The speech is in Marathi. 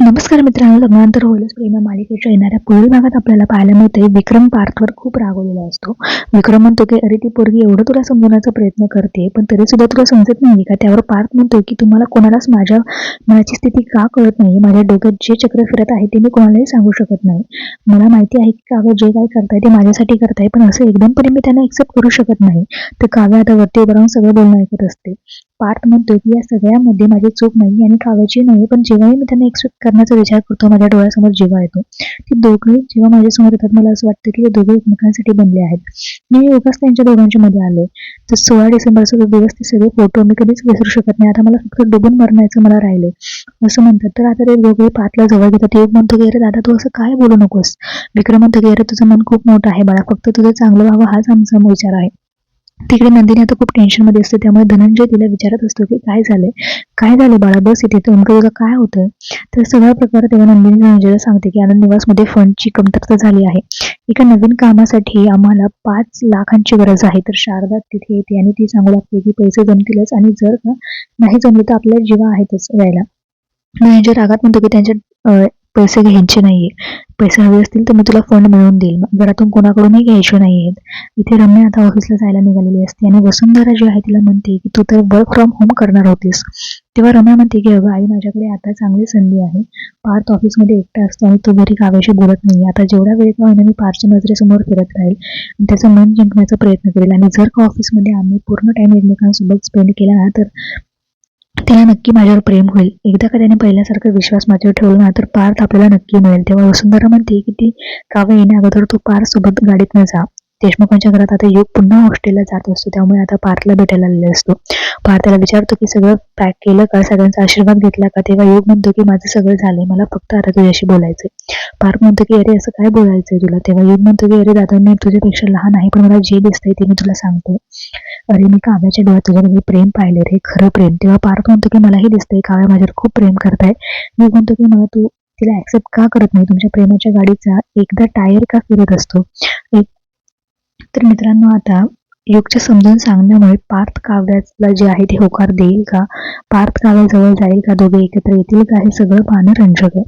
नमस्कार मित्रांनो, लग्नानंतर होईलच प्रेम या मालिकेच्या येणाऱ्या पुढील भागात आपल्याला पाहायला मिळते विक्रम पार्थवर खूप रागवलेला असतो. विक्रम म्हणतो की अरे ती पोरगी एवढं तुला समजवण्याचा प्रयत्न करते पण तरी सुद्धा तुला समजत नाही का. त्यावर पार्थ म्हणतो की तुम्हाला कोणालाच माझ्या मनाची स्थिती का कळत नाही. माझ्या डोक्यात जे चक्र फिरत आहे ते मी कोणालाही सांगू शकत नाही. मला माहिती आहे की काव्य जे काही करताय ते माझ्यासाठी करताय, पण असं एकदमपणे मी त्यांना एक्सेप्ट करू शकत नाही. तर काव्य आता वरती उभं राहून सगळं बोलणं ऐकत असते. पार्थ म्हणतो की या सगळ्यामध्ये माझी चूक नाही आणि काव्याची नाही, पण जेव्हाही मी त्यांना एक्सेप्ट करण्याचा विचार करतो माझ्या डोळ्यासमोर जेव्हा येतो ती दोघंही जेव्हा माझ्यासमोर येतात मला असं वाटतं की हे दोघे एकमेकांसाठी बनले आहेत. मी उगाच त्यांच्या दोघांच्या मध्ये आले. तर 16 डिसेंबरचा तो दिवस, ते सगळे फोटो मी कधीच विसरू शकत नाही. आता मला फक्त डुबून मरण्याचं मला राहिले असं म्हणतात. तर आता ते दोघे पार्थला जवळ घेतात. एक म्हणतो की अरे दादा तू असं काय बोलू नकोस. विक्रम म्हणतो की अरे तुझं मन खूप मोठं आहे बाळा, फक्त तुझं चांगलं व्हावं हाच आमचा विचार आहे. तिकडे नंदिनी आता खूप टेन्शन मध्ये असते, त्यामुळे धनंजय तिला विचारत असतो की काय झाले बाळा, बस इथे, नेमकं तुझं काय होतं. तर सगळा प्रकार तेव्हा नंदिनी धनंजयला सांगते की आनंद निवासमध्ये फंडची कमतरता झाली आहे. एका नवीन कामासाठी आम्हाला 5 लाखांची गरज आहे. तर शारदा तिथे येते आणि ती सांगू लागते की पैसे जमतीलच आणि जर का नाही जमले तर आपल्या जीवा आहेतच यायला. धनंजय रागात म्हणतो की त्यांच्या पैसे घ्यायचे नाहीये. पैसे हवे असतील तर मी तुला फंड मिळवून देईल, घरातून कोणाकडूनही घ्यायचे नाहीयेत. इथे रम्या आता ऑफिसला जायला निघालेली असते आणि वसुंधरा जी आहे तिला म्हणते की तू तर वर्क फ्रॉम होम करणार होतीस. तेव्हा रम्या म्हणते की अगं आई, माझ्याकडे आता चांगली संधी आहे. पार्थ ऑफिसमध्ये एकटा असतो आणि तो घरी काव्याशी बोलत नाही. आता जेवढा वेळ का होईना मी पार्थच्या नजरेसमोर फिरत राहील आणि त्याचं मन जिंकण्याचा प्रयत्न करेल. आणि जर का ऑफिसमध्ये आम्ही पूर्ण टाइम एकमेकांसोबत स्पेंड केला ना तर त्याला नक्की माझ्यावर प्रेम होईल. एकदा का त्याने पहिल्यासारखा विश्वास माझ्यावर ठेवला ना तर पार्थ आपल्याला नक्की मिळेल. तेव्हा वसुंधरा म्हणते की ती काव्य येण्या अगोदर तू पार्थ सोबत गाडीत न जा. देशमुखांच्या घरात आता युग पुन्हा हॉस्टेलला जात असतो, त्यामुळे आता पार्थला भेटायला आलेला असतो. पार्थ त्याला विचारतो की सगळं पॅक केलं का, सगळ्यांचा आशीर्वाद घेतला का. तेव्हा युग म्हणतो की माझं सगळं झालंय, मला फक्त आता तुझ्याशी बोलायचंय. पार्थ म्हणतो की अरे असं काय बोलायचंय तुला. तेव्हा युग म्हणतो की अरे दादा मी तुझ्यापेक्षा लहान आहे, पण मला जे दिसतंय ते मी तुला सांगतो. अरे मी काव्याच्या डोळ्यात तुझ्याबद्दल प्रेम पाहिले रे, खरं प्रेम. तेव्हा पार्थ म्हणतो की मलाही दिसतंय काव्या माझ्यावर खूप प्रेम करताय. मी म्हणतो की मला तू तिला ऍक्सेप्ट का करत नाही. तुमच्या प्रेमाच्या गाडीचा एकदा टायर का फिरत असतो. तर मित्रांनो, आता युगच्या समजून सांगण्यामुळे पार्थ काव्याला जे आहे ते होकार देईल का, पार्थ काव्याजवळ जाईल का, दोघे एकत्र येतील का, हे सगळं पाहणं रंजक आहे.